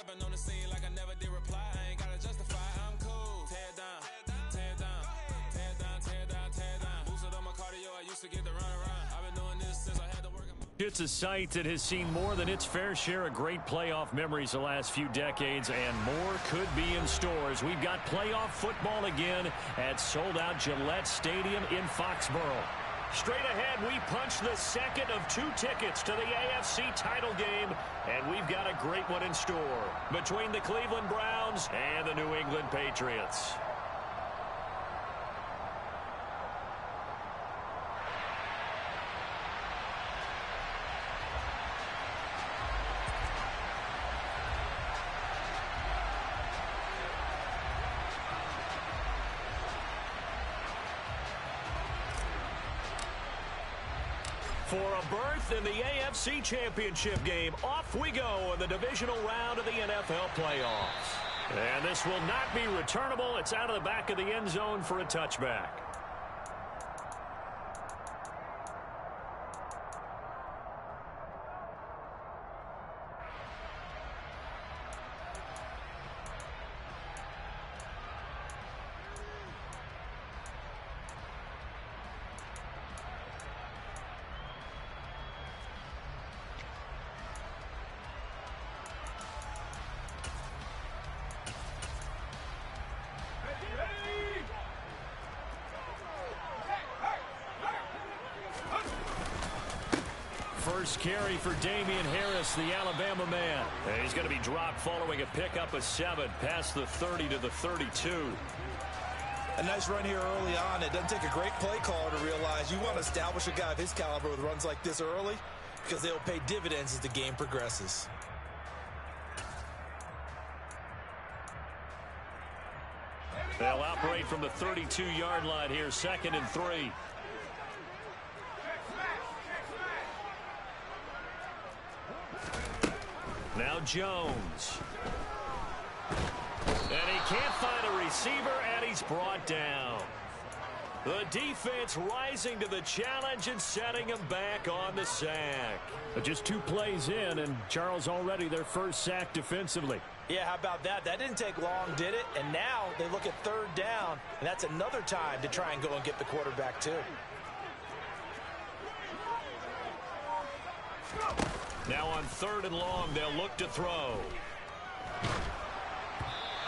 Hopping on the scene like I never did reply. I ain't gotta justify, I'm cool. Tear down, tear down, tear down, tear down, tear down. Boosted on my cardio, I used to get the run around. I've been doing this since I had to work. It's a site that has seen more than its fair share of great playoff memories the last few decades, and more could be in stores. We've got playoff football again at sold-out Gillette Stadium in Foxborough. Straight ahead, we punch the second of 2 tickets to the AFC title game, and we've got a great one in store between the Cleveland Browns and the New England Patriots. For a berth in the AFC Championship game, off we go in the divisional round of the NFL playoffs. And this will not be returnable. It's out of the back of the end zone for a touchback. First carry for Damian Harris, the Alabama man. And he's going to be dropped following a pickup of 7 past the 30 to the 32. A nice run here early on. It doesn't take a great play caller to realize you want to establish a guy of his caliber with runs like this early because they'll pay dividends as the game progresses. They'll operate from the 32-yard line here, 2nd and 3. Now Jones. And he can't find a receiver, and he's brought down. The defense rising to the challenge and setting him back on the sack. But just 2 plays in, and Charles already their first sack defensively. Yeah, how about that? That didn't take long, did it? And now they look at 3rd down, and that's another time to try and go and get the quarterback too. Now on 3rd and long, they'll look to throw.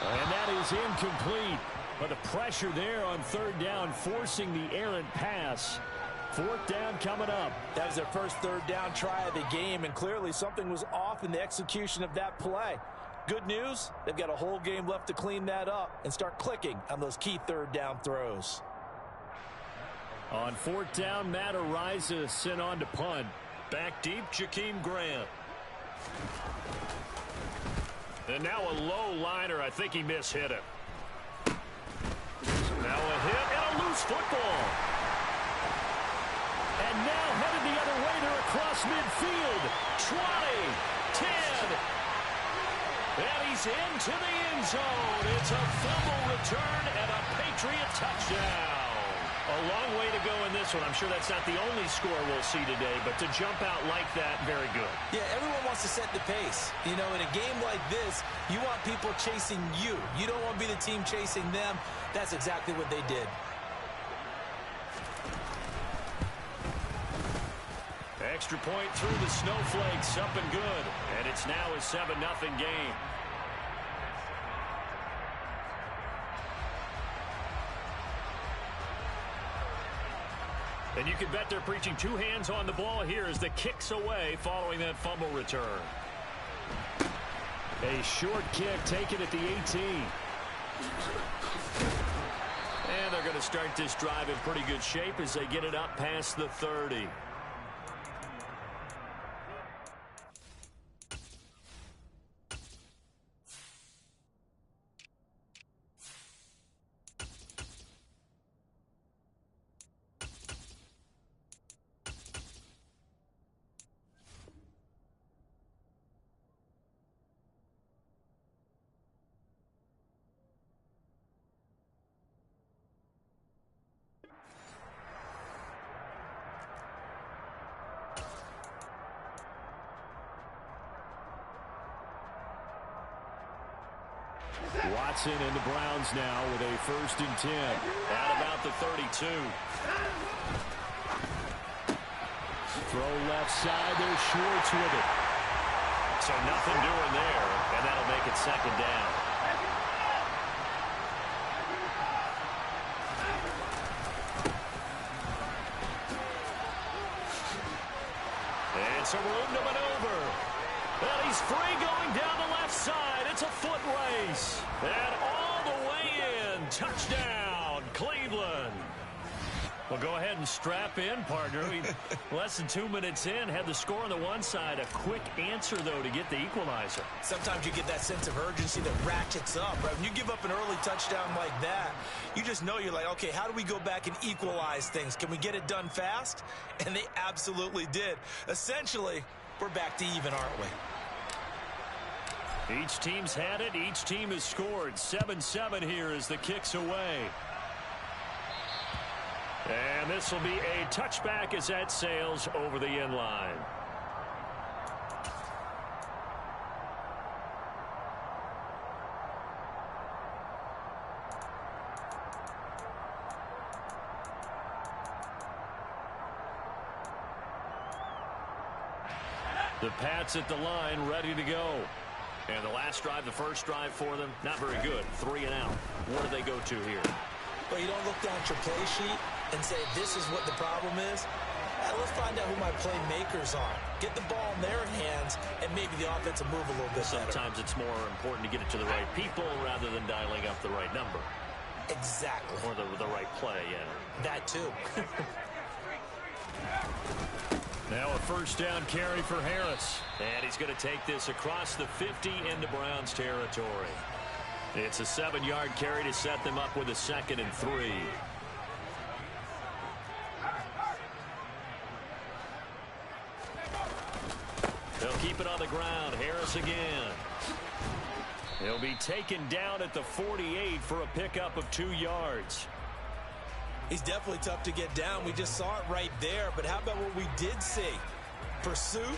And that is incomplete. But the pressure there on 3rd down, forcing the errant pass. 4th down coming up. That was their first 3rd down try of the game, and clearly something was off in the execution of that play. Good news, they've got a whole game left to clean that up and start clicking on those key 3rd down throws. On 4th down, Matt Araiza sent on to punt. Back deep, Jakeem Grant. And now a low liner. I think he mishit it. Now a hit and a loose football. And now headed the other way. They're across midfield. 20, 10. And he's into the end zone. It's a fumble return and a Patriot touchdown. A long way to go in this one. I'm sure that's not the only score we'll see today, but to jump out like that, very good. Yeah, everyone wants to set the pace. You know, in a game like this, you want people chasing you. You don't want to be the team chasing them. That's exactly what they did. Extra point through the snowflakes, up and good. And it's now a 7-0 game. And you can bet they're preaching 2 hands on the ball here as the kick's away following that fumble return. A short kick taken at the 18. And they're going to start this drive in pretty good shape as they get it up past the 30. Watson and the Browns now with a 1st and 10 at about the 32. Throw left side. There's Schwartz with it. So nothing doing there, and that'll make it 2nd down. And some room to maneuver. And he's free going down the left side. It's a foot race. And all the way in. Touchdown, Cleveland. Well, go ahead and strap in, partner. Less than 2 minutes in, had the score on the one side. A quick answer, though, to get the equalizer. Sometimes you get that sense of urgency that ratchets up, right? When you give up an early touchdown like that, you just know you're like, okay, how do we go back and equalize things? Can we get it done fast? And they absolutely did. Essentially, we're back to even, aren't we? Each team's had it. Each team has scored. 7-7 here as the kick's away. And this will be a touchback as that sails over the end line. The Pats at the line, ready to go. And the last drive, the first drive for them, not very good. 3 and out. What do they go to here? Well, you don't look down at your play sheet and say, this is what the problem is. Let's find out who my playmakers are. Get the ball in their hands, and maybe the offense will move a little bit better. Sometimes it's more important to get it to the right people rather than dialing up the right number. Exactly. Or the right play, yeah. That too. Now a 1st down carry for Harris. And he's going to take this across the 50 into Browns territory. It's a 7-yard carry to set them up with a 2nd and 3. They'll keep it on the ground. Harris again. He'll be taken down at the 48 for a pickup of 2 yards. He's definitely tough to get down. We just saw it right there. But how about what we did see? Pursuit,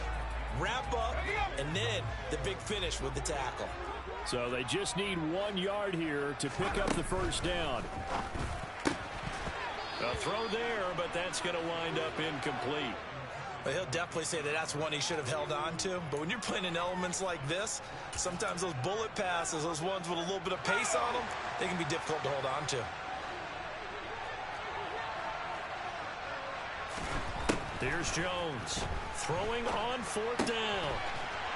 wrap up, and then the big finish with the tackle. So they just need 1 yard here to pick up the 1st down. A throw there, but that's going to wind up incomplete. Well, he'll definitely say that that's one he should have held on to. But when you're playing in elements like this, sometimes those bullet passes, those ones with a little bit of pace on them, they can be difficult to hold on to. Here's Jones throwing on 4th down.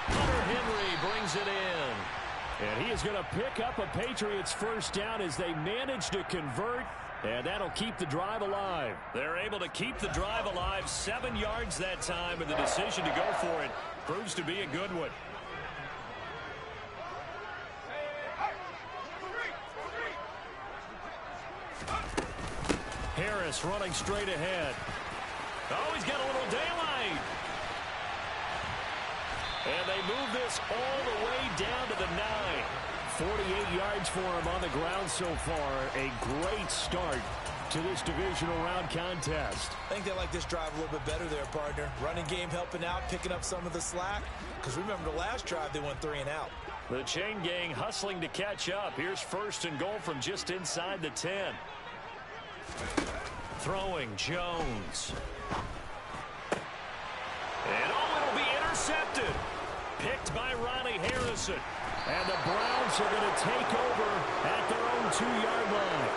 Hunter Henry brings it in. And he is going to pick up a Patriots 1st down as they manage to convert. And that'll keep the drive alive. They're able to keep the drive alive. 7 yards that time, and the decision to go for it proves to be a good one. Harris running straight ahead. Oh, he's got a little daylight. And they move this all the way down to the 9. 48 yards for him on the ground so far. A great start to this divisional round contest. I think they like this drive a little bit better there, partner. Running game helping out, picking up some of the slack. Because remember, the last drive, they went 3 and out. The chain gang hustling to catch up. Here's 1st and goal from just inside the 10. Throwing Jones. And it'll be intercepted. Picked by Ronnie Harrison. And the Browns are going to take over at their own 2-yard line.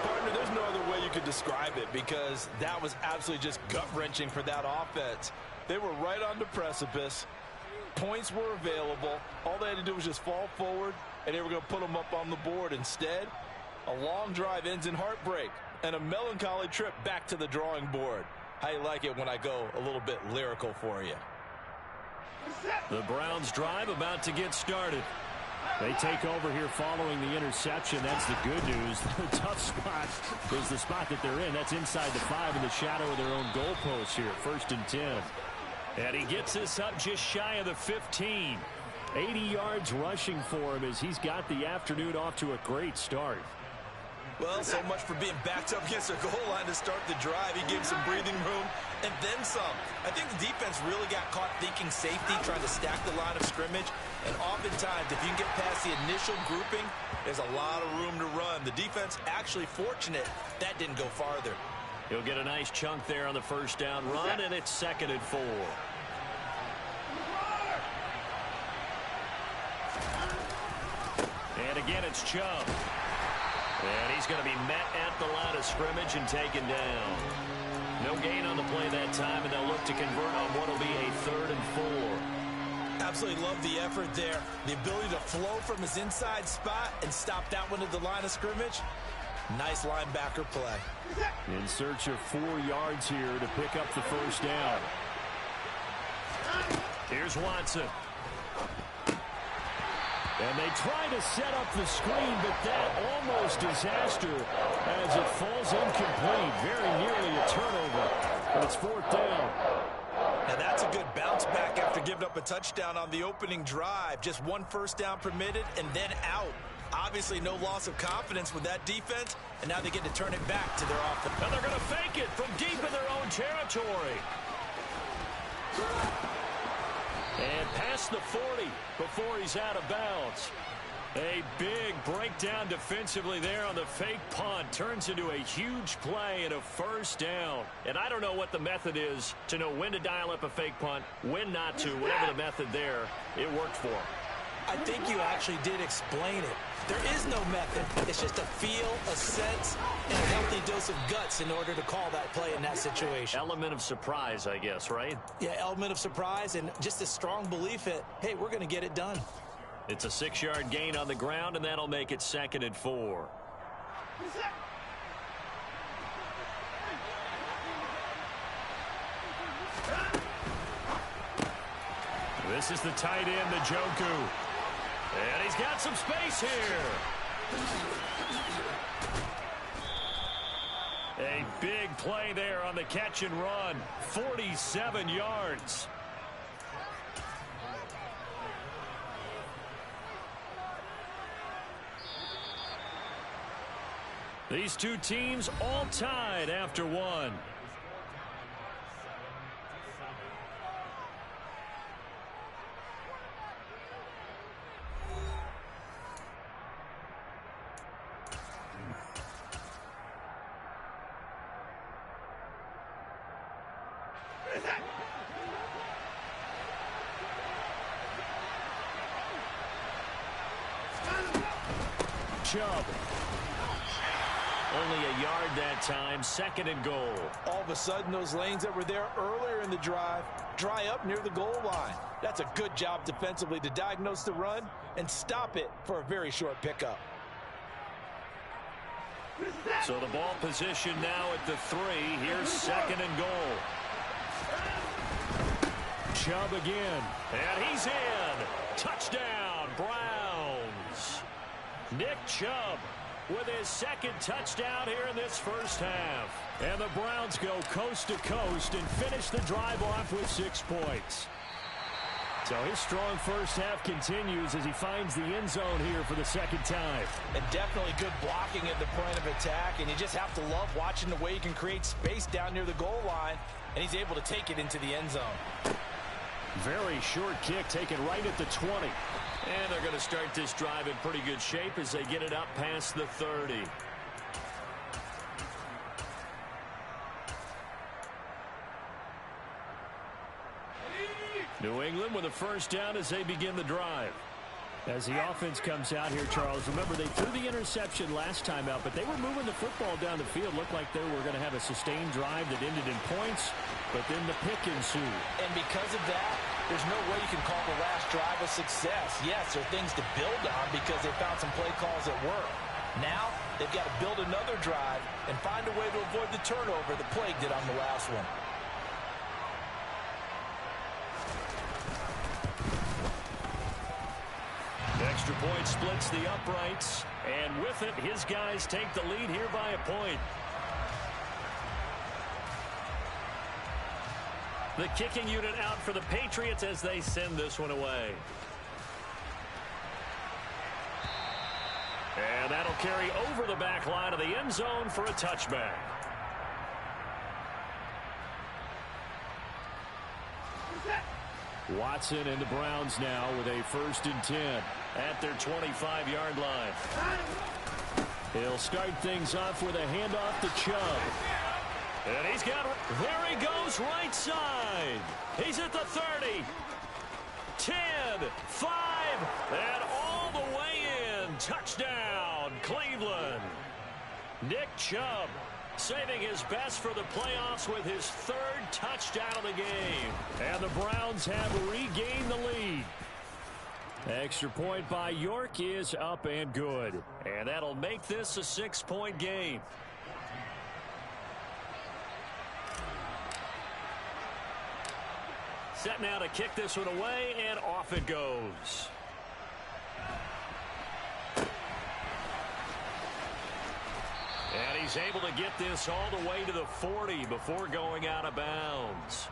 Partner, there's no other way you could describe it because that was absolutely just gut-wrenching for that offense. They were right on the precipice. Points were available. All they had to do was just fall forward, and they were going to put them up on the board. Instead, a long drive ends in heartbreak and a melancholy trip back to the drawing board. How you like it when I go a little bit lyrical for you? The Browns drive about to get started. They take over here following the interception. That's the good news. The tough spot is the spot that they're in. That's inside the 5 in the shadow of their own goalpost here. 1st and 10. And he gets this up just shy of the 15. 80 yards rushing for him as he's got the afternoon off to a great start. Well, so much for being backed up against their goal line to start the drive. He gave some breathing room and then some. I think the defense really got caught thinking safety, trying to stack the line of scrimmage. And oftentimes, if you can get past the initial grouping, there's a lot of room to run. The defense actually fortunate that didn't go farther. He'll get a nice chunk there on the first down run, and it's 2nd and 4. And again, it's Chubb. And he's going to be met at the line of scrimmage and taken down. No gain on the play that time, and they'll look to convert on what will be a 3rd and 4. Absolutely love the effort there. The ability to flow from his inside spot and stop that one at the line of scrimmage. Nice linebacker play. In search of 4 yards here to pick up the first down. Here's Watson. And they try to set up the screen, but that almost disaster as it falls incomplete. Very nearly a turnover, but it's 4th down. Now that's a good bounce back after giving up a touchdown on the opening drive. Just 1 first down permitted and then out. Obviously no loss of confidence with that defense, and now they get to turn it back to their offense. And they're going to fake it from deep in their own territory. And past the 40 before he's out of bounds. A big breakdown defensively there on the fake punt. Turns into a huge play and a first down. And I don't know what the method is to know when to dial up a fake punt, when not to. Whatever the method there, it worked for him. I think you actually did explain it. There is no method. It's just a feel, a sense, and a healthy dose of guts in order to call that play in that situation. Element of surprise, I guess, right? Yeah, element of surprise and just a strong belief that, hey, we're going to get it done. It's a 6-yard gain on the ground, and that'll make it 2nd and 4. This is the tight end, Njoku. And he's got some space here. A big play there on the catch and run. 47 yards. These two teams all tied after 1. Chubb. Only a yard that time. 2nd and goal. All of a sudden, those lanes that were there earlier in the drive dry up near the goal line. That's a good job defensively to diagnose the run and stop it for a very short pickup. So the ball position now at the 3. Here's 2nd and goal. Chubb again. And he's in. Touchdown, Browns. Nick Chubb with his 2nd touchdown here in this first half. And the Browns go coast to coast and finish the drive off with 6 points. So his strong first half continues as he finds the end zone here for the 2nd time. And definitely good blocking at the point of attack, and you just have to love watching the way he can create space down near the goal line, and he's able to take it into the end zone. Very short kick taken right at the 20. And they're going to start this drive in pretty good shape as they get it up past the 30. New England with a first down as they begin the drive. As the offense comes out here, Charles, remember they threw the interception last time out, but they were moving the football down the field. Looked like they were going to have a sustained drive that ended in points, but then the pick ensued. And because of that, there's no way you can call the last drive a success. Yes, there are things to build on because they found some play calls that work. Now, they've got to build another drive and find a way to avoid the turnover the Plague did on the last one. Extra point splits the uprights, and with it, his guys take the lead here by a point. The kicking unit out for the Patriots as they send this one away. And that'll carry over the back line of the end zone for a touchback. Watson and the Browns now with a 1st and 10 at their 25-yard line. He'll start things off with a handoff to Chubb. And he's got, there he goes, right side. He's at the 30, 10, 5, and all the way in. Touchdown, Cleveland. Nick Chubb saving his best for the playoffs with his 3rd touchdown of the game. And the Browns have regained the lead. Extra point by York is up and good. And that'll make this a 6-point game. Set now to kick this one away, and off it goes. And he's able to get this all the way to the 40 before going out of bounds.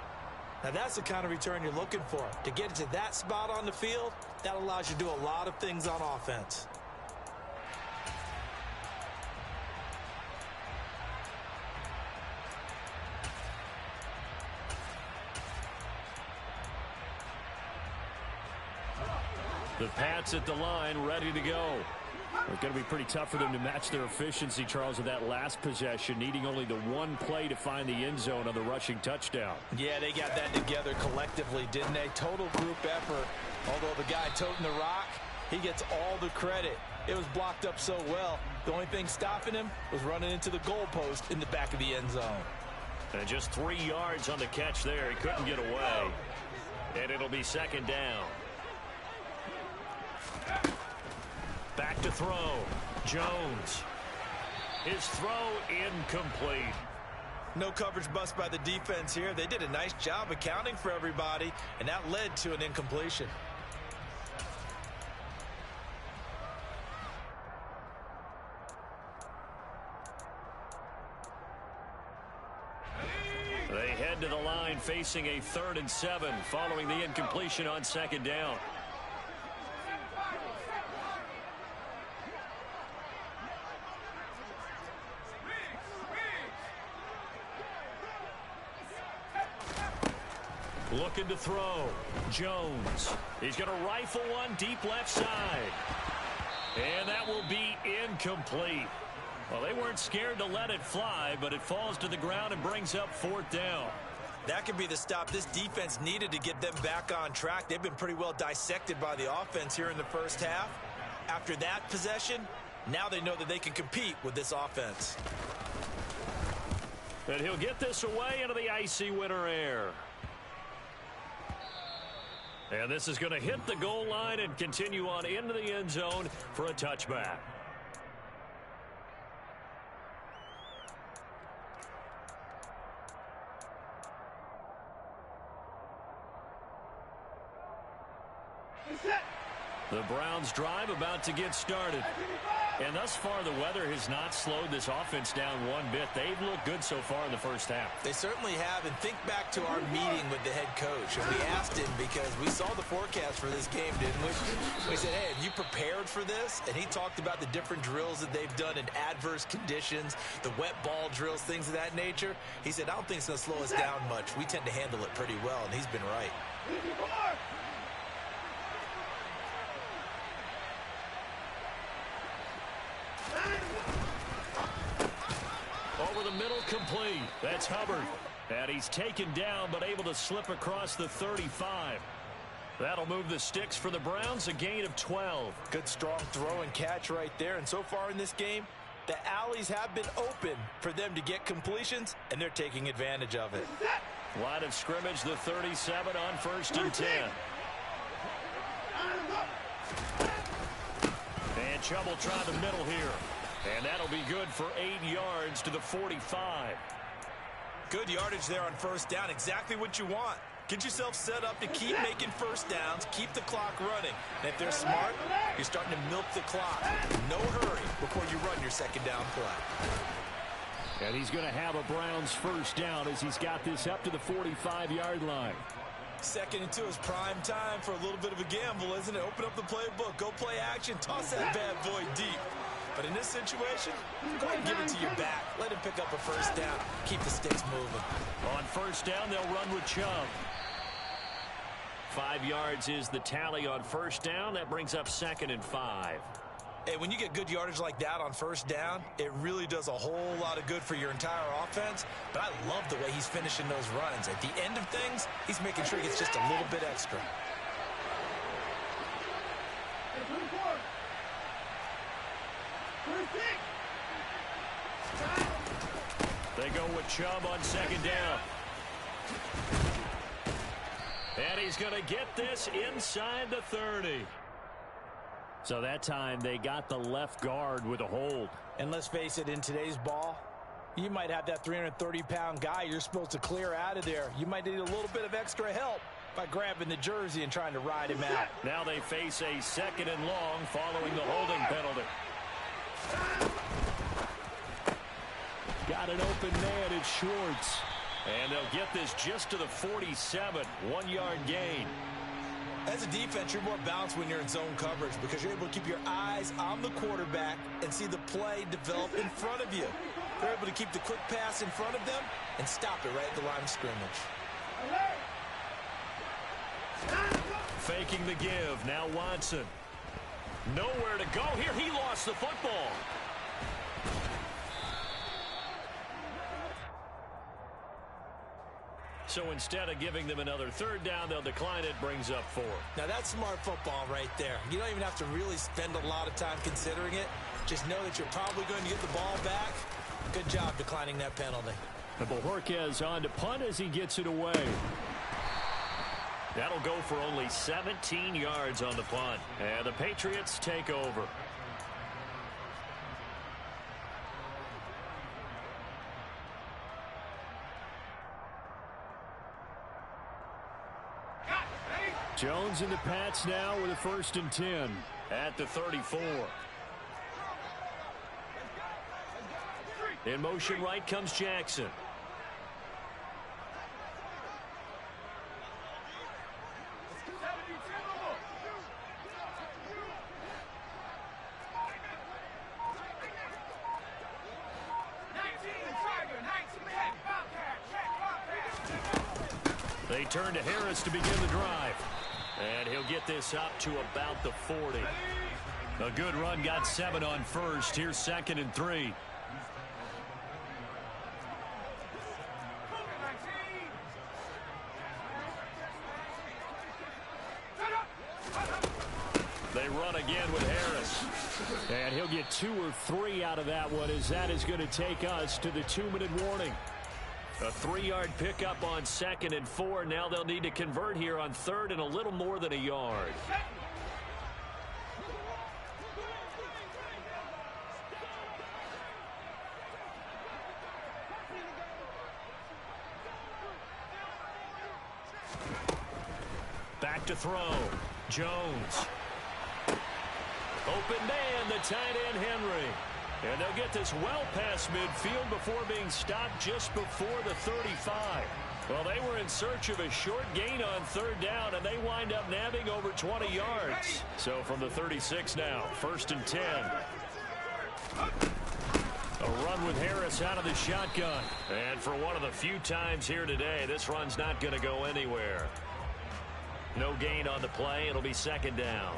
Now that's the kind of return you're looking for. To get to that spot on the field, that allows you to do a lot of things on offense. The Pats at the line, ready to go. It's going to be pretty tough for them to match their efficiency, Charles, with that last possession, needing only the one play to find the end zone on the rushing touchdown. Yeah, they got that together collectively, didn't they? Total group effort. Although the guy toting the rock, he gets all the credit. It was blocked up so well. The only thing stopping him was running into the goalpost in the back of the end zone. And just 3 yards on the catch there. He couldn't get away. And it'll be 2nd down. Back to throw. Jones. His throw incomplete. No coverage bust by the defense here. They did a nice job accounting for everybody, and that led to an incompletion. They head to the line facing a 3rd and 7 following the incompletion on 2nd down. Looking to throw. Jones. He's going to rifle one deep left side. And that will be incomplete. Well, they weren't scared to let it fly, but it falls to the ground and brings up 4th down. That could be the stop this defense needed to get them back on track. They've been pretty well dissected by the offense here in the first half. After that possession, now they know that they can compete with this offense. And he'll get this away into the icy winter air. And this is going to hit the goal line and continue on into the end zone for a touchback. The Browns drive about to get started. And thus far, the weather has not slowed this offense down one bit. They've looked good so far in the first half. They certainly have. And think back to our meeting with the head coach. And we asked him, because we saw the forecast for this game, didn't we? We said, hey, have you prepared for this? And he talked about the different drills that they've done in adverse conditions, the wet ball drills, things of that nature. He said, I don't think it's going to slow us down much. We tend to handle it pretty well, and he's been right. Over the middle, complete. That's Hubbard. And he's taken down, but able to slip across the 35. That'll move the sticks for the Browns, a gain of 12. Good, strong throw and catch right there. And so far in this game, the alleys have been open for them to get completions, and they're taking advantage of it. Line of scrimmage, the 37 on 1st and 10. And Chubb will try the middle here. And that'll be good for 8 yards to the 45. Good yardage there on 1st down. Exactly what you want. Get yourself set up to keep making 1st downs, keep the clock running. And if they're smart, you're starting to milk the clock. No hurry before you run your 2nd down play. And he's going to have a Browns 1st down as he's got this up to the 45-yard line. 2nd and 2 is prime time for a little bit of a gamble, isn't it? Open up the playbook, go play action, toss that bad boy deep. But in this situation, go ahead and give it to your back. Let him pick up a first down. Keep the sticks moving. On first down, they'll run with Chubb. 5 yards is the tally on first down. That brings up 2nd and 5. Hey, when you get good yardage like that on first down, it really does a whole lot of good for your entire offense. But I love the way he's finishing those runs. At the end of things, he's making sure he gets just a little bit extra. They go with Chubb on 2nd down. And he's going to get this inside the 30. So that time they got the left guard with a hold. And let's face it, in today's ball, you might have that 330-pound guy you're supposed to clear out of there. You might need a little bit of extra help by grabbing the jersey and trying to ride him out. Now they face a 2nd and long following the holding penalty. Got an open man, it's Schwartz. And they'll get this just to the 47, 1-yard gain. As a defense, you're more balanced when you're in zone coverage because you're able to keep your eyes on the quarterback and see the play develop in front of you. They're able to keep the quick pass in front of them and stop it right at the line of scrimmage. Faking the give. Now Watson. Nowhere to go here. He lost the football. So instead of giving them another 3rd down, they'll decline it. Brings up 4. Now that's smart football right there. You don't even have to really spend a lot of time considering it. Just know that you're probably going to get the ball back. Good job declining that penalty. And Bojorquez on to punt as he gets it away. That'll go for only 17 yards on the punt. And the Patriots take over. Jones and the Pats now with a 1st and 10 at the 34. In motion right comes Jackson. They turn to Harris to begin the drive. And he'll get this up to about the 40. A good run, got 7 on first. Here's 2nd and 3. They run again with Harris. And he'll get 2 or 3 out of that one, as that is going to take us to the 2-minute warning. A 3-yard pickup on 2nd and 4. Now they'll need to convert here on 3rd and a little more than a yard. Back to throw. Jones. Open man, the tight end Henry. And they'll get this well past midfield before being stopped just before the 35. Well, they were in search of a short gain on 3rd down, and they wind up nabbing over 20 yards. So from the 36 now, 1st and 10. A run with Harris out of the shotgun. And for one of the few times here today, this run's not going to go anywhere. No gain on the play. It'll be 2nd down.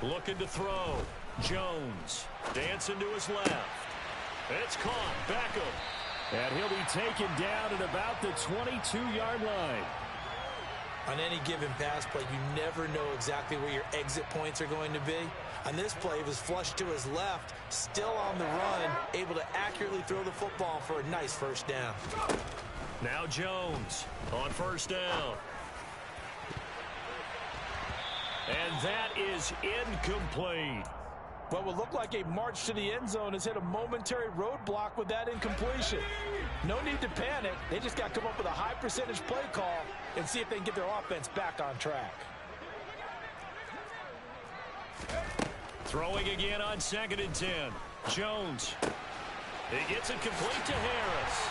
Looking to throw. Jones dancing to his left. It's caught. Beckham. And he'll be taken down at about the 22-yard line. On any given pass play, you never know exactly where your exit points are going to be. On this play, it was flushed to his left, still on the run, able to accurately throw the football for a nice 1st down. Now Jones on 1st down. And that is incomplete. What will look like a march to the end zone has hit a momentary roadblock with that incompletion. No need to panic. They just got to come up with a high percentage play call and see if they can get their offense back on track. Throwing again on 2nd and 10. Jones. He gets it complete to Harris.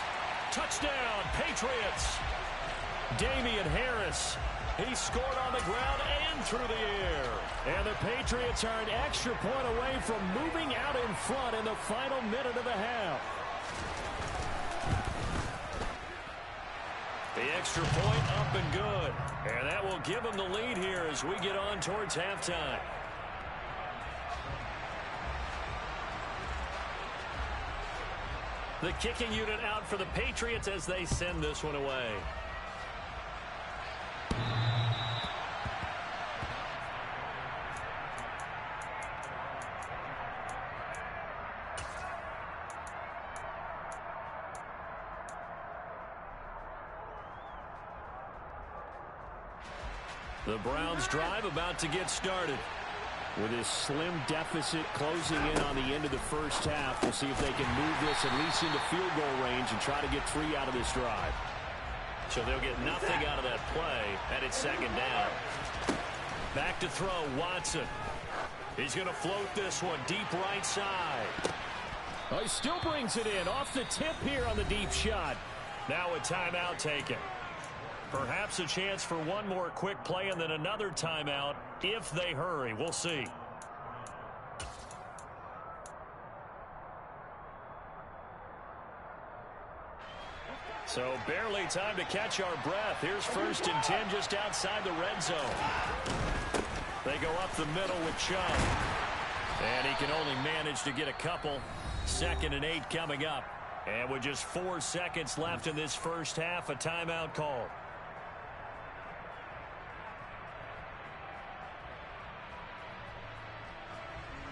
Touchdown, Patriots. Damian Harris. He scored on the ground and through the air. And the Patriots are an extra point away from moving out in front in the final minute of the half. The extra point up and good. And that will give them the lead here as we get on towards halftime. The kicking unit out for the Patriots as they send this one away. The Browns drive about to get started. With this slim deficit closing in on the end of the first half, we'll see if they can move this at least into field goal range and try to get 3 out of this drive. So they'll get nothing out of that play, and it's second down. Back to throw, Watson. He's going to float this one deep right side. Oh, he still brings it in off the tip here on the deep shot. Now a timeout taken. Perhaps a chance for one more quick play and then another timeout if they hurry. We'll see. So barely time to catch our breath. Here's 1st and 10 just outside the red zone. They go up the middle with Chubb. And he can only manage to get a couple. 2nd and 8 coming up. And with just 4 seconds left in this first half, a timeout call.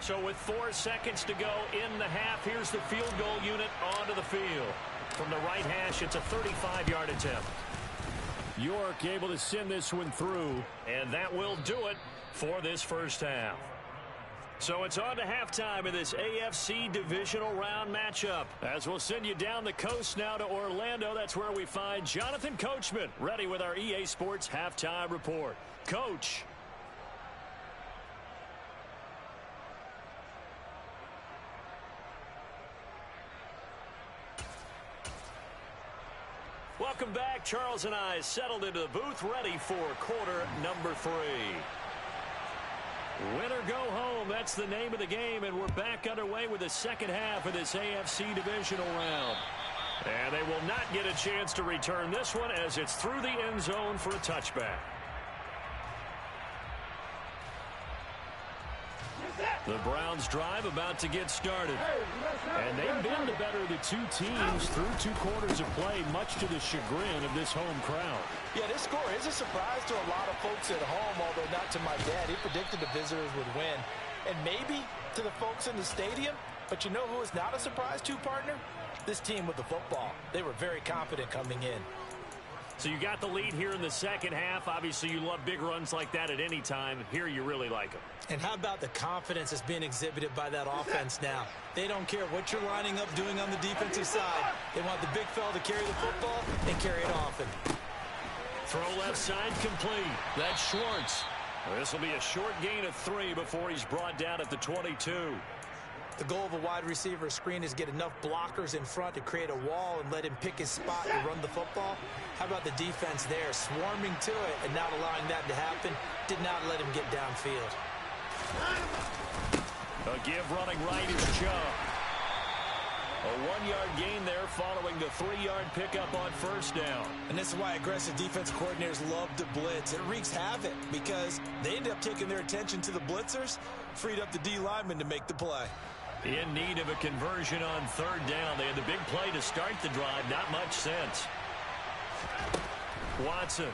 So with 4 seconds to go in the half, here's the field goal unit onto the field. From the right hash, it's a 35-yard attempt. York able to send this one through, and that will do it for this first half. So it's on to halftime in this AFC divisional round matchup. As we'll send you down the coast now to Orlando, that's where we find Jonathan Coachman ready with our EA Sports halftime report. Coach. Welcome back. Charles and I settled into the booth ready for quarter number 3. Win or go home, that's the name of the game, and we're back underway with the second half of this AFC divisional round. And they will not get a chance to return this one as it's through the end zone for a touchback. The Browns drive about to get started. And they've been the better of the two teams through 2 quarters of play, much to the chagrin of this home crowd. Yeah, this score is a surprise to a lot of folks at home, although not to my dad. He predicted the visitors would win. And maybe to the folks in the stadium. But you know who is not a surprise to, partner? This team with the football. They were very confident coming in. So you got the lead here in the second half. Obviously, you love big runs like that at any time. Here you really like them. And how about the confidence that's being exhibited by that offense now? They don't care what you're lining up doing on the defensive side. They want the big fella to carry the football and carry it often. Throw left side complete. That's Schwartz. This will be a short gain of 3 before he's brought down at the 22. The goal of a wide receiver screen is get enough blockers in front to create a wall and let him pick his spot to run the football. How about the defense there, swarming to it and not allowing that to happen? Did not let him get downfield. A give running right is Chubb. A 1-yard gain there following the 3-yard pickup on first down. And this is why aggressive defense coordinators love to blitz. It wreaks havoc because they end up taking their attention to the blitzers, freed up the D lineman to make the play. In need of a conversion on 3rd down. They had the big play to start the drive. Not much sense. Watson.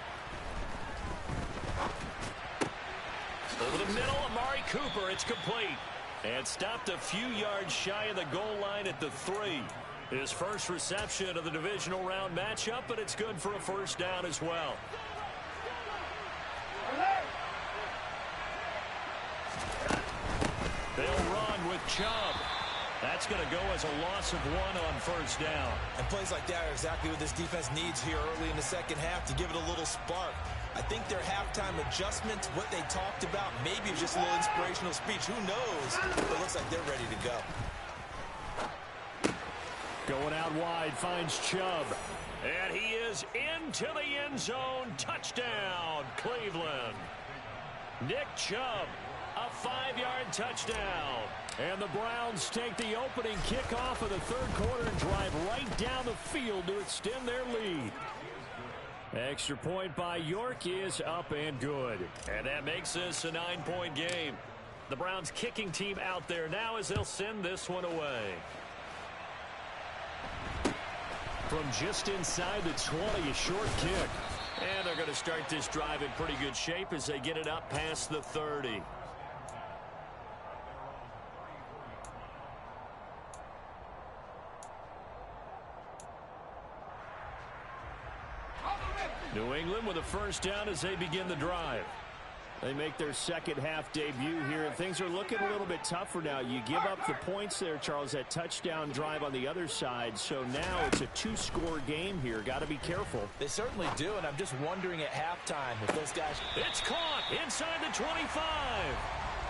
Over the middle, Amari Cooper. It's complete. And stopped a few yards shy of the goal line at the 3. His first reception of the divisional round matchup, but it's good for a first down as well. They'll run with Chubb. That's going to go as a loss of 1 on first down. And plays like that are exactly what this defense needs here early in the second half to give it a little spark. I think their halftime adjustments, what they talked about, maybe just a little inspirational speech. Who knows? It looks like they're ready to go. Going out wide, finds Chubb. And he is into the end zone. Touchdown, Cleveland. Nick Chubb, a 5-yard touchdown. And the Browns take the opening kickoff of the third quarter and drive right down the field to extend their lead. Extra point by York is up and good. And that makes this a 9-point game. The Browns kicking team out there now as they'll send this one away. From just inside the 20, a short kick. And they're going to start this drive in pretty good shape as they get it up past the 30. New England with a first down as they begin the drive. They make their second half debut here, and things are looking a little bit tougher now. You give up the points there, Charles, that touchdown drive on the other side. So now it's a 2-score game here. Got to be careful. They certainly do, and I'm just wondering at halftime if those guys... It's caught inside the 25.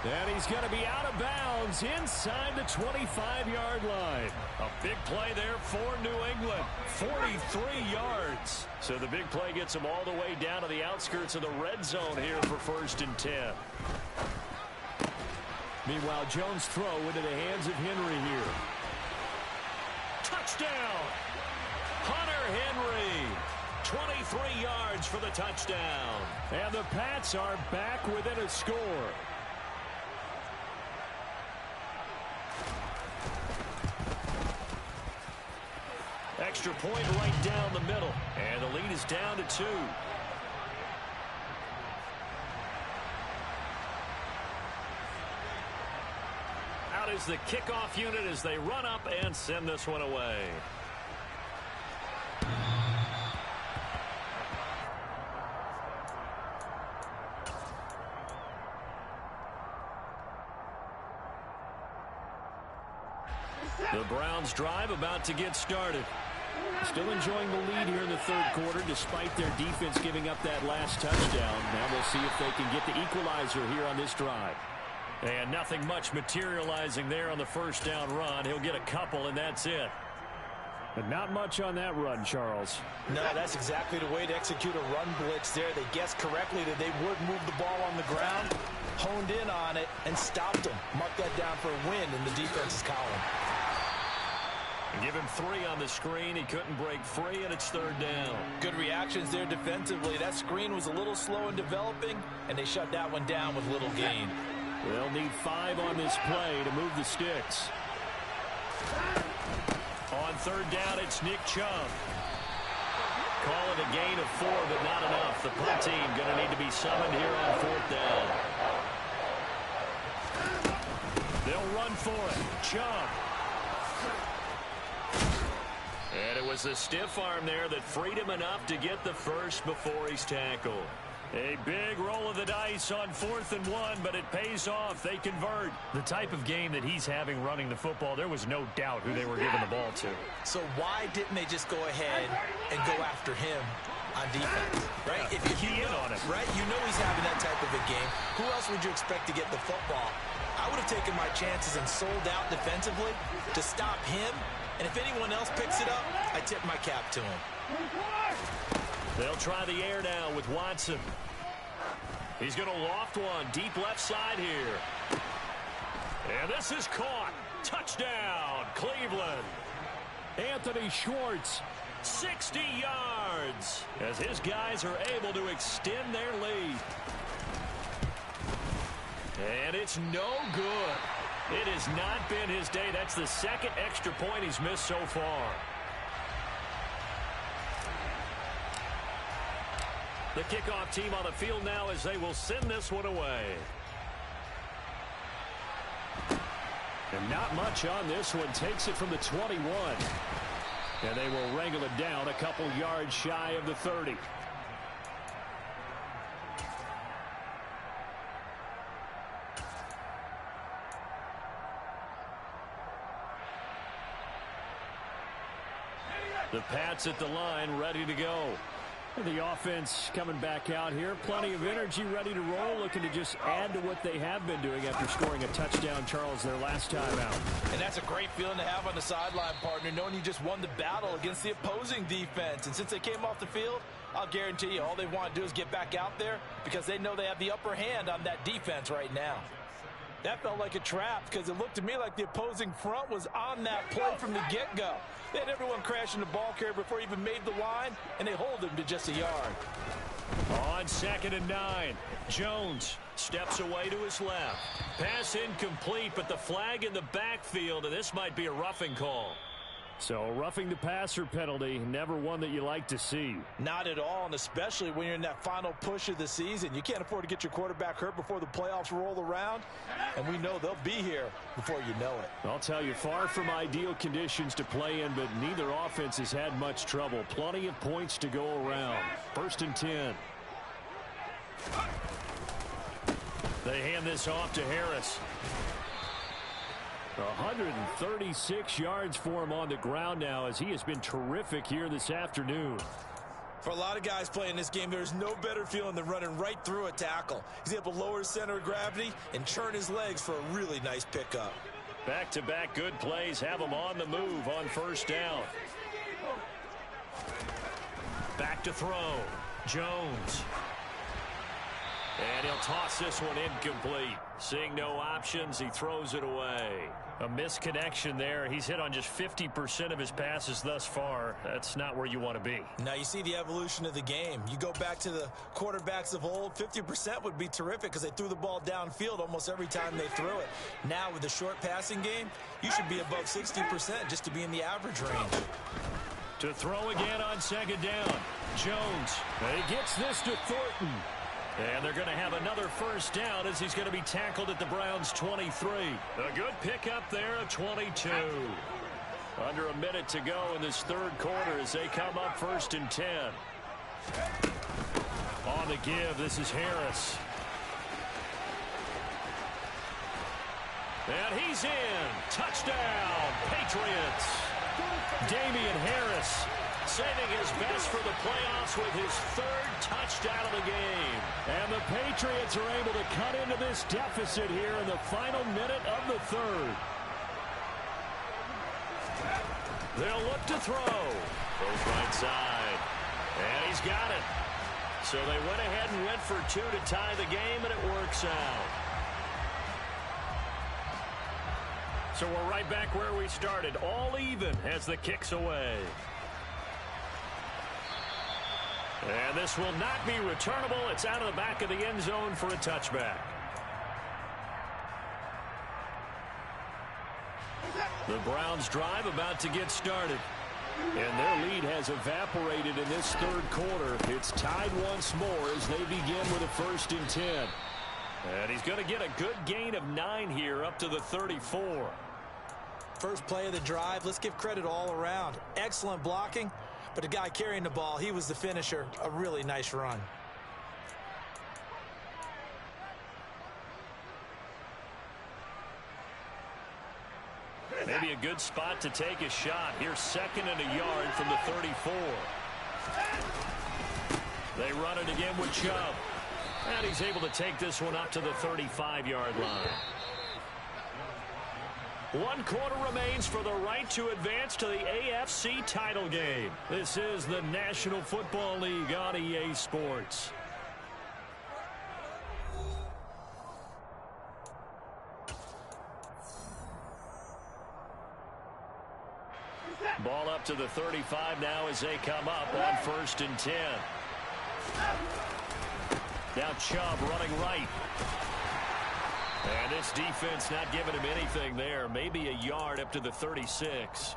And he's going to be out of bounds inside the 25-yard line. A big play there for New England. 43 yards. So the big play gets them all the way down to the outskirts of the red zone here for 1st and 10. Meanwhile, Jones' throw into the hands of Henry here. Touchdown! Hunter Henry. 23 yards for the touchdown. And the Pats are back within a score. Extra point right down the middle. And the lead is down to 2. Out is the kickoff unit as they run up and send this one away. The Browns drive about to get started. Still enjoying the lead here in the third quarter despite their defense giving up that last touchdown. Now we'll see if they can get the equalizer here on this drive. And nothing much materializing there on the first down run. He'll get a couple, and that's it. But not much on that run, Charles. No, that's exactly the way to execute a run blitz there. They guessed correctly that they would move the ball on the ground, honed in on it, and stopped them. Mark that down for a win in the defense's column. Give him 3 on the screen. He couldn't break free, and it's third down. Good reactions there defensively. That screen was a little slow in developing, and they shut that one down with little gain. They'll need 5 on this play to move the sticks. On third down, it's Nick Chubb. Call it a gain of 4, but not enough. The punt team going to need to be summoned here on 4th down. They'll run for it. Chubb. And it was a stiff arm there that freed him enough to get the first before he's tackled. A big roll of the dice on 4th and 1, but it pays off. They convert. The type of game that he's having running the football, there was no doubt who they were giving the ball to. So why didn't they just go ahead and go after him on defense? Right? Yeah, if you know, on him. right? You know he's having that type of a game. Who else would you expect to get the football? I would have taken my chances and sold out defensively to stop him. And if anyone else picks it up, I tip my cap to him. They'll try the air now with Watson. He's going to loft one deep left side here. And this is caught. Touchdown, Cleveland. Anthony Schwartz, 60 yards, as his guys are able to extend their lead. And it's no good. It has not been his day. That's the second extra point he's missed so far. The kickoff team on the field now as they will send this one away. And not much on this one. Takes it from the 21. And they will wrangle it down a couple yards shy of the 30. The Pats at the line, ready to go. The offense coming back out here. Plenty of energy, ready to roll, looking to just add to what they have been doing after scoring a touchdown, Charles, their last time out. And that's a great feeling to have on the sideline, partner, knowing you just won the battle against the opposing defense. And since they came off the field, I'll guarantee you all they want to do is get back out there because they know they have the upper hand on that defense right now. That felt like a trap because it looked to me like the opposing front was on that play from the get-go. They had everyone crashing the ball carrier before he even made the line, and they hold him to just a yard. On 2nd and 9, Jones steps away to his left. Pass incomplete, but the flag in the backfield, and this might be a roughing call. So roughing the passer penalty, never one that you like to see. Not at all, and especially when you're in that final push of the season. You can't afford to get your quarterback hurt before the playoffs roll around, and we know they'll be here before you know it. I'll tell you, far from ideal conditions to play in, but neither offense has had much trouble. Plenty of points to go around. 1st and 10. They hand this off to Harris. 136 yards for him on the ground now as he has been terrific here this afternoon. For a lot of guys playing this game, there's no better feeling than running right through a tackle. He's able to lower his center of gravity and churn his legs for a really nice pickup. Back-to-back good plays have him on the move on 1st down. Back to throw. Jones. And he'll toss this one incomplete. Seeing no options, he throws it away. A misconnection there. He's hit on just 50% of his passes thus far. That's not where you want to be. Now you see the evolution of the game. You go back to the quarterbacks of old, 50% would be terrific because they threw the ball downfield almost every time they threw it. Now with the short passing game, you should be above 60% just to be in the average range. To throw again on 2nd down. Jones. He gets this to Thornton. And they're going to have another 1st down as he's going to be tackled at the Browns' 23. A good pickup there at 22. Under a minute to go in this 3rd quarter as they come up 1st and 10. On the give, this is Harris. And he's in. Touchdown, Patriots. Damian Harris saving his best for the playoffs with his 3rd touchdown of the game. And the Patriots are able to cut into this deficit here in the final minute of the 3rd. They'll look to throw. Goes right side. And he's got it. So they went ahead and went for 2 to tie the game, and it works out. So we're right back where we started. All even as the kick's away. And this will not be returnable. It's out of the back of the end zone for a touchback. The Browns drive about to get started. And their lead has evaporated in this 3rd quarter. It's tied once more as they begin with a 1st and 10. And he's going to get a good gain of 9 here up to the 34. First play of the drive. Let's give credit all around. Excellent blocking. But the guy carrying the ball, he was the finisher. A really nice run. Maybe a good spot to take a shot. Here's 2nd and a yard from the 34. They run it again with Chubb. And he's able to take this one up to the 35-yard line. 1 quarter remains for the right to advance to the AFC title game. This is the National Football League on EA Sports. Ball up to the 35 now as they come up on 1st and 10. Now Chubb running right. And this defense not giving him anything there. Maybe a yard up to the 36.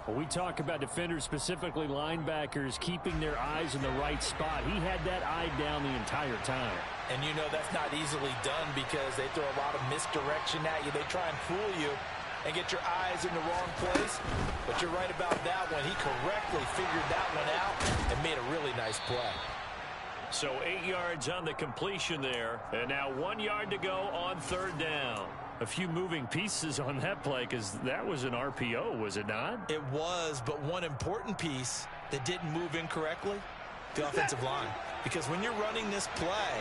Well, we talk about defenders, specifically linebackers, keeping their eyes in the right spot. He had that eye down the entire time. And you know that's not easily done because they throw a lot of misdirection at you. They try and fool you and get your eyes in the wrong place. But you're right about that one. He correctly figured that one out and made a really nice play. So 8 yards on the completion there. And now 1 yard to go on 3rd down. A few moving pieces on that play because that was an RPO, was it not? It was, but one important piece that didn't move incorrectly The offensive line. Because when you're running this play,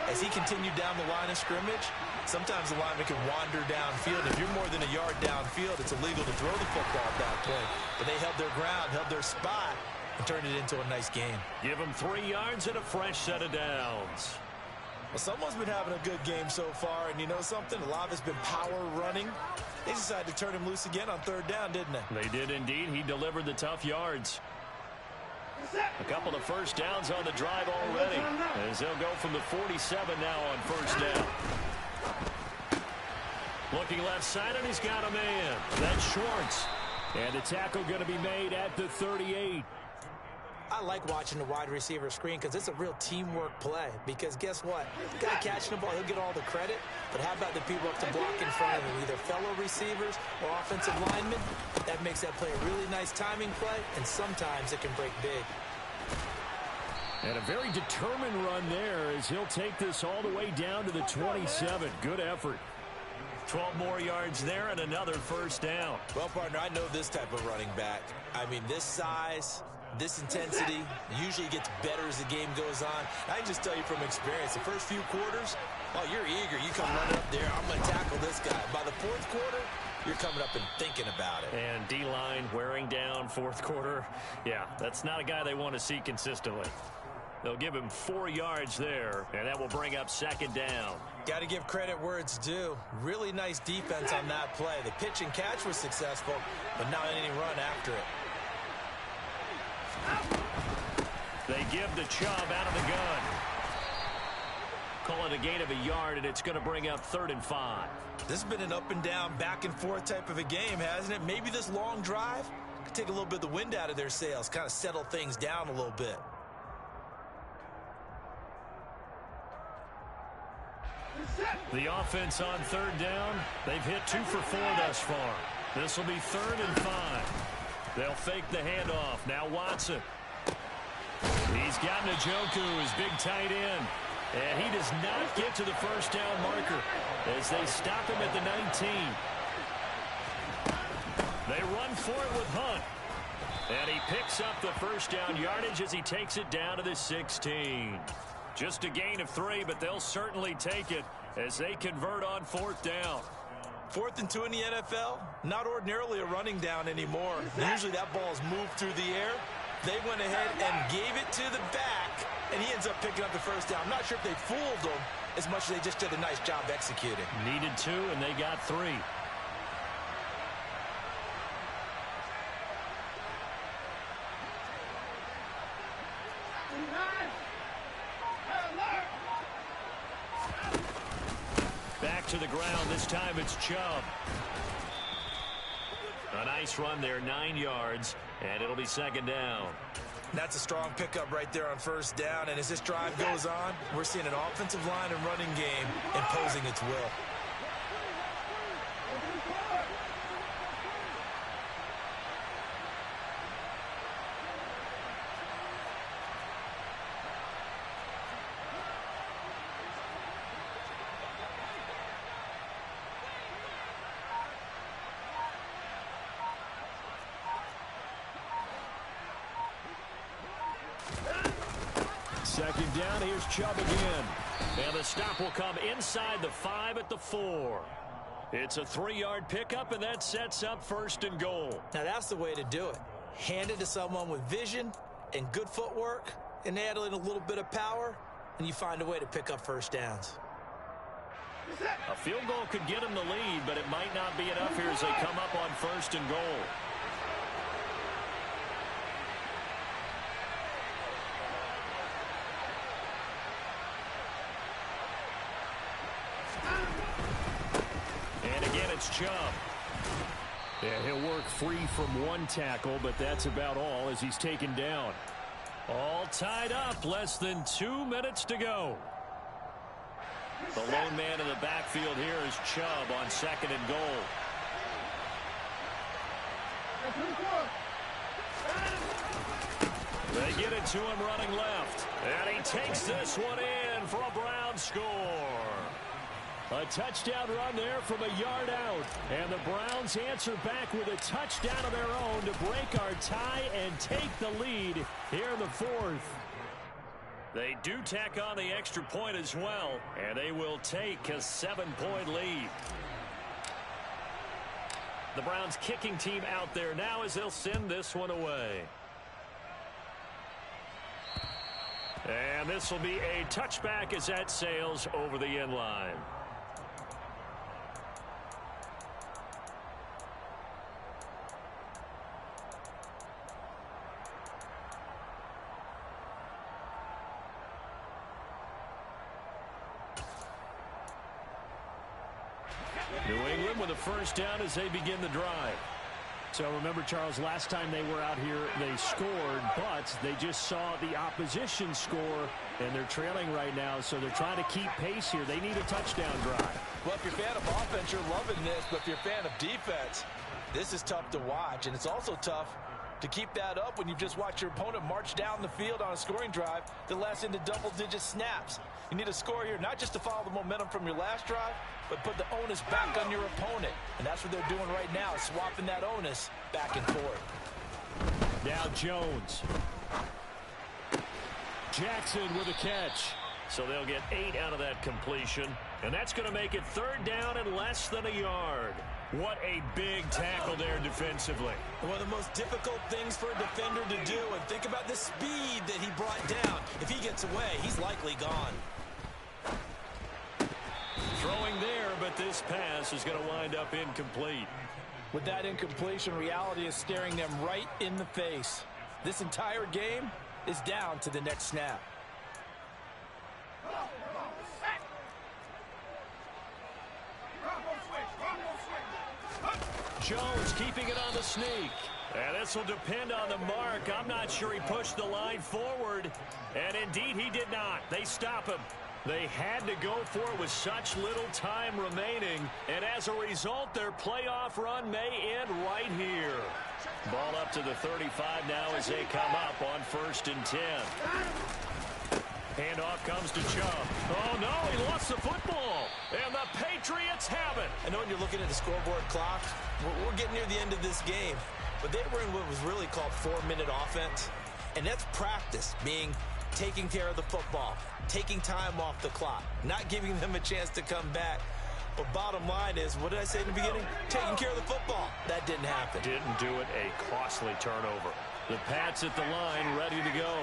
as he continued down the line of scrimmage, sometimes the lineman can wander downfield. If you're more than a yard downfield, it's illegal to throw the football at that point. But they held their ground, held their spot, and turned it into a nice game. Give them 3 yards and a fresh set of downs. Well, someone's been having a good game so far, and you know something? A lot of it's been power running. They decided to turn him loose again on 3rd down, didn't they? They did indeed. He delivered the tough yards. A couple of first downs on the drive already, as they'll go from the 47 now on 1st down. Looking left side, and he's got a man. That's Schwartz. And the tackle going to be made at the 38. I like watching the wide receiver screen because it's a real teamwork play. Because guess what? The guy catching the ball, he'll get all the credit. But how about the people up to block in front of him, either fellow receivers or offensive linemen? That makes that play a really nice timing play, and sometimes it can break big. And a very determined run there as he'll take this all the way down to the 27. Good effort. 12 more yards there and another 1st down. Well, partner, I know this type of running back. I mean, this size, this intensity usually gets better as the game goes on. I can just tell you from experience, the first few quarters, oh, you're eager. You come running up there, I'm going to tackle this guy. By the 4th quarter, you're coming up and thinking about it. And D-line wearing down 4th quarter. Yeah, that's not a guy they want to see consistently. They'll give him 4 yards there, and that will bring up 2nd down. Got to give credit where it's due. Really nice defense on that play. The pitch and catch was successful, but not any run after it. They give the Chubb out of the gun. Call it a gain of a yard, and it's going to bring up 3rd and 5. This has been an up and down, back and forth type of a game, hasn't it? Maybe this long drive could take a little bit of the wind out of their sails, kind of settle things down a little bit. The offense on 3rd down, they've hit 2 for 4 thus far. This will be 3rd and 5. They'll fake the handoff. Now Watson. He's got Njoku, his big tight end. And he does not get to the 1st down marker as they stop him at the 19. They run for it with Hunt. And he picks up the 1st down yardage as he takes it down to the 16. Just a gain of 3, but they'll certainly take it as they convert on 4th down. 4th and 2 in the NFL, not ordinarily a running down anymore. Usually that ball is moved through the air. They went ahead and gave it to the back, and he ends up picking up the 1st down. I'm not sure if they fooled him as much as they just did a nice job executing. Needed 2, and they got 3. Back to the ground. This time it's Chubb. A nice run there, 9 yards, and it'll be 2nd down. That's a strong pickup right there on 1st down, and as this drive goes on, we're seeing an offensive line and running game imposing its will. Second down, here's Chubb again. And the stop will come inside the 5 at the 4. It's a 3-yard pickup, and that sets up 1st and goal. Now that's the way to do it. Hand it to someone with vision and good footwork, and add in a little bit of power, and you find a way to pick up 1st downs. A field goal could get them the lead, but it might not be enough here as they come up on 1st and goal. It's Chubb. Yeah, he'll work free from 1 tackle, but that's about all as he's taken down. All tied up, less than 2 minutes to go. The lone man in the backfield here is Chubb on 2nd and goal. They get it to him running left, and he takes this one in for a Brown score. A touchdown run there from a yard out. And the Browns answer back with a touchdown of their own to break our tie and take the lead here in the 4th. They do tack on the extra point as well, and they will take a 7-point lead. The Browns kicking team out there now as they'll send this one away. And this will be a touchback as that sails over the end line. New England with a first down as they begin the drive. So remember, Charles, last time they were out here, they scored, but they just saw the opposition score, and they're trailing right now, so they're trying to keep pace here. They need a touchdown drive. Well, if you're a fan of offense, you're loving this, but if you're a fan of defense, this is tough to watch, and it's also tough to keep that up when you just watch your opponent march down the field on a scoring drive that lasts into double-digit snaps. You need a score here, not just to follow the momentum from your last drive, but put the onus back on your opponent. And that's what they're doing right now, swapping that onus back and forth. Now Jones. Jackson with a catch. So they'll get 8 out of that completion. And that's going to make it 3rd down and less than a yard. What a big tackle there defensively. One of the most difficult things for a defender to do. And think about the speed that he brought down. If he gets away, he's likely gone. Throwing there, but this pass is going to wind up incomplete. With that incompletion, reality is staring them right in the face. This entire game is down to the next snap. Jones keeping it on the sneak. And this will depend on the mark. I'm not sure he pushed the line forward. And indeed, he did not. They stop him. They had to go for it with such little time remaining. And as a result, their playoff run may end right here. Ball up to the 35 now as they come up on 1st and 10. Handoff comes to Chubb. Oh, no, he lost the football. And the Patriots have it. I know when you're looking at the scoreboard clock, we're getting near the end of this game. But they were in what was really called 4-minute offense. And that's practice, meaning taking care of the football, taking time off the clock, not giving them a chance to come back. But bottom line is, what did I say in the beginning? Taking care of the football. That didn't happen. Didn't do it. A costly turnover. The Pats at the line, ready to go.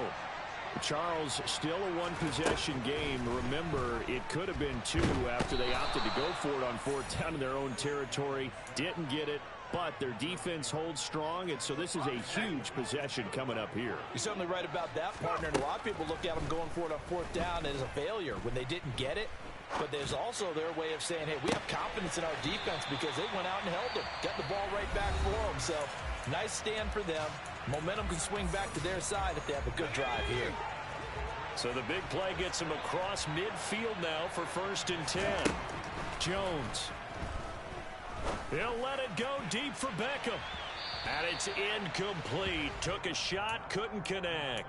Charles, still a one-possession game. Remember, it could have been 2 after they opted to go for it on 4th down in their own territory. Didn't get it, but their defense holds strong, and so this is a huge possession coming up here. You're certainly right about that, partner, and a lot of people look at them going for it on 4th down as a failure when they didn't get it. But there's also their way of saying, hey, we have confidence in our defense because they went out and held them, got the ball right back for them. So nice stand for them. Momentum can swing back to their side if they have a good drive here. So the big play gets him across midfield now for 1st and 10. Jones. He'll let it go deep for Beckham. And it's incomplete. Took a shot, couldn't connect.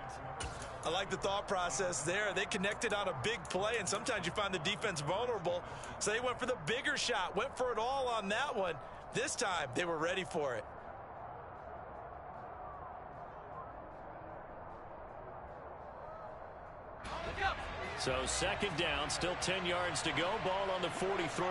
I like the thought process there. They connected on a big play, and sometimes you find the defense vulnerable. So they went for the bigger shot, went for it all on that one. This time, they were ready for it. So 2nd down, still 10 yards to go. Ball on the 43.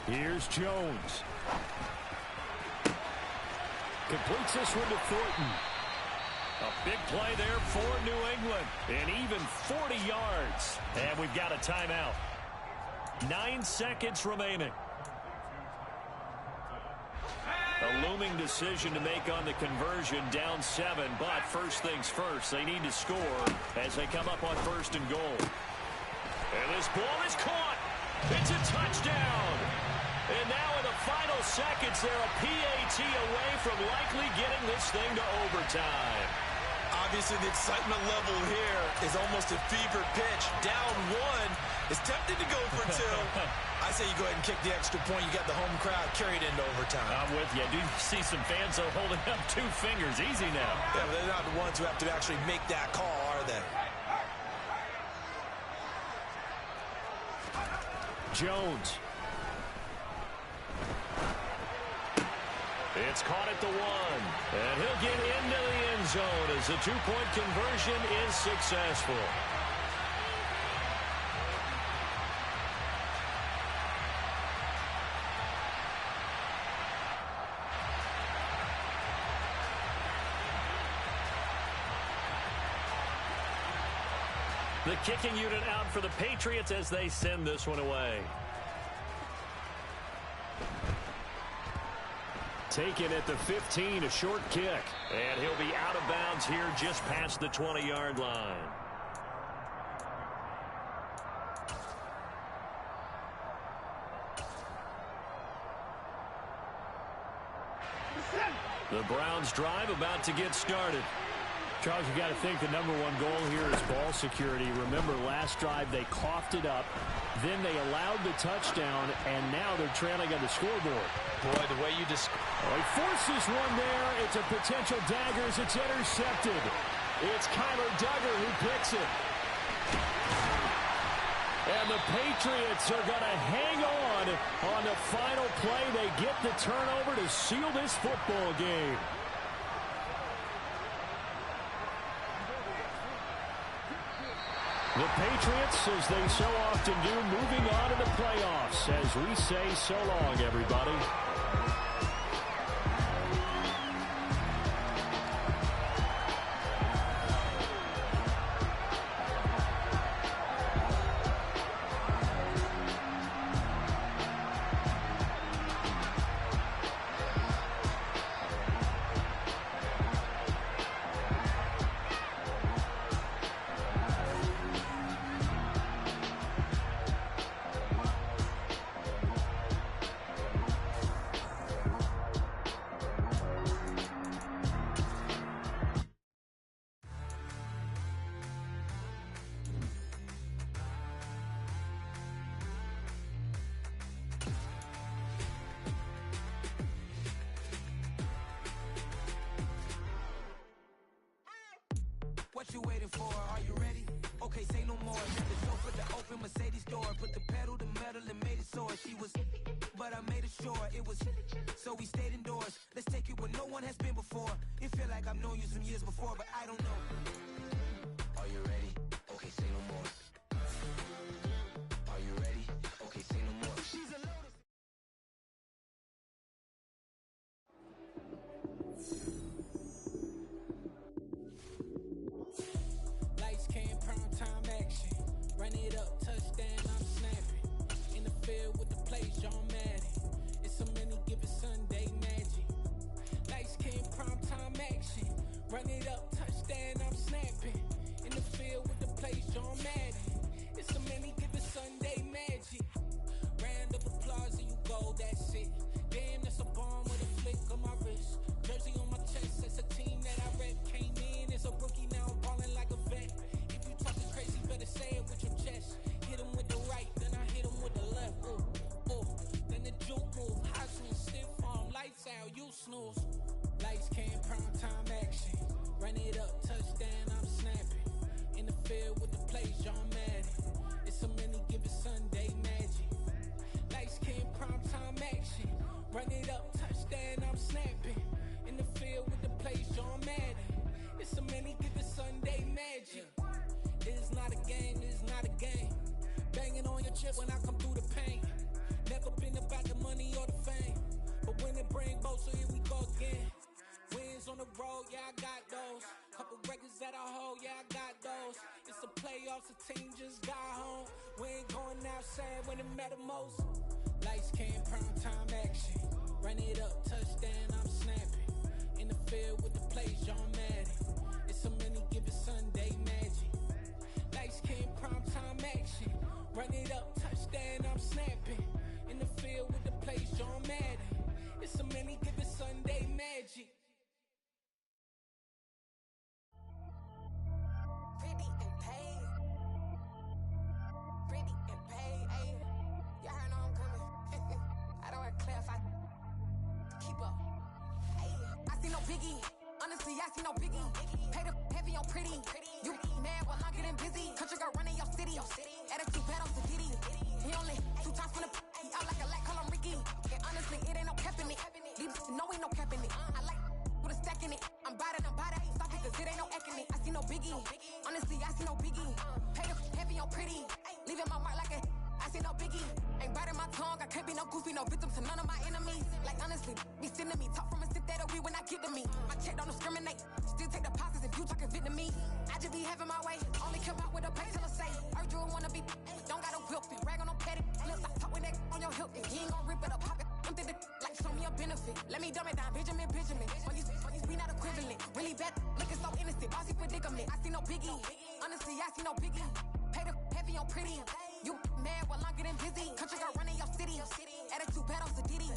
Here's Jones. Completes this one to Thornton. A big play there for New England. And even 40 yards. And we've got a timeout. 9 seconds remaining. A looming decision to make on the conversion, down 7. But first things first, they need to score as they come up on 1st and goal. And this ball is caught. It's a touchdown. And now in the final seconds, they're a PAT away from likely getting this thing to overtime. Obviously, the excitement level here is almost a fever pitch. Down 1, is tempted to go for 2. I say you go ahead and kick the extra point. You got the home crowd carried into overtime. I'm with you. I do see some fans are holding up 2 fingers. Easy now. Yeah, they're not the ones who have to actually make that call, are they? Jones. It's caught at the 1. And he'll get into the end zone as the two-point conversion is successful. The kicking unit out for the Patriots as they send this one away. Taken at the 15, a short kick. And he'll be out of bounds here just past the 20-yard line. The Browns drive about to get started. Charles, you got to think the number one goal here is ball security. Remember, last drive they coughed it up, then they allowed the touchdown, and now they're trailing on the scoreboard. Boy, the way you describe. He forces one there. It's a potential dagger as it's intercepted. It's Kyler Duggar who picks it. And the Patriots are going to hang on the final play. They get the turnover to seal this football game. The Patriots, as they so often do, moving on to the playoffs. As we say, so long, everybody. What you waiting for? Are you ready? Okay, say no more. Let the chauffeur the open Mercedes door. Put the pedal to metal and made it soar. She was, but I made it sure it was. So we stayed indoors. Let's take it where no one has been before. It feel like I've known you some years before, but I don't know. Are you ready? Okay, say no more. Are you ready? Okay, say no more. She's a lotus. Lights came, prime time action. Run it up, touchdown, I'm snapping. In the field with the plays, John Madden. It's a many given Sunday magic. Lights came, prime time action. Run it up, touchdown, I'm snapping. In the field with the plays, John Madden. It's a many given Sunday magic. Round of applause and you go, that's it. Damn, that's a bomb with a flick on my wrist. Jersey on my chest, that's a team that I rep. Came in as a rookie, now I'm balling like a vet. If you talking crazy, better say it with your chest. Hit him with the right, then I hit him with the left. Ooh, ooh. Then the juke move, high swing, stiff arm, lights out, you snooze. Lights came, prime time action. Run it up, touchdown, I'm snapping. In the field with the plays, John Madden. It's a many given Sunday magic. Lights came, prime time action. Run it up, touchdown, I'm snapping. In the field with the plays, John Madden. It's a many given Sunday magic. It is not a game, it is not a game. Banging on your chip when I come through the pain. Never been about the money or the fame. But when it bring both, so here we go again. Wins on the road, yeah, I got those. Couple records that I hold, yeah, I got those. It's the playoffs, the team just got home. We ain't going outside when it matter most. Lights came, prime time action. Run it up, touchdown, I'm snapping. In the field with the plays, John Madden. It's a many given Sunday magic. Lights came, prime time action. Run it up, touchdown, I'm snapping. In the field with the plays, John Madden. It's a many given Sunday magic. Pretty and paid. Pretty and paid, ayy. Y'all heard know I'm coming. I don't want to clarify. Keep up. Ayy. I see no biggie. Honestly, I see no biggie. Pay the heavy on pretty. You mad while I'm getting busy. Country girl running your city. Attitude bad on the kitty. He only 2 times be no goofy, no victim to none of my enemies. Like honestly, be sending me talk from a sip that'll be when I get to me. My check don't discriminate, still take deposits if you talking Vietnamese. I just be having my way, only come out with a pay till I say. Urge you wanna be, don't got a whip and rag on no petty. Lips I talk with that on your hip, and he ain't gon' rip it up, pop it. Empty the like show me a benefit. Let me dumb it down, Benjamin. We not equivalent. Really bad, looking so innocent. Bossy predicament. I see no biggie. Honestly, I see no biggie. Pay the heavy on pretty. You mad while I'm getting busy. Country girl running your city. Attitude bad on Sadiddy.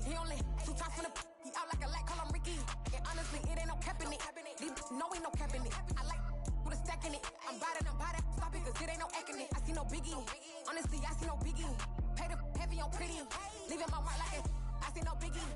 He only 2 times from the he out like a light, call him Ricky. And honestly, it ain't no cap in it. No, ain't no cap in it. I like with a stack in it. I'm by that. Stop it, cause it ain't no acting it. I see no biggie. Honestly, I see no biggie. Pay the heavy on pretty. Leaving my mark like it. I see no biggie.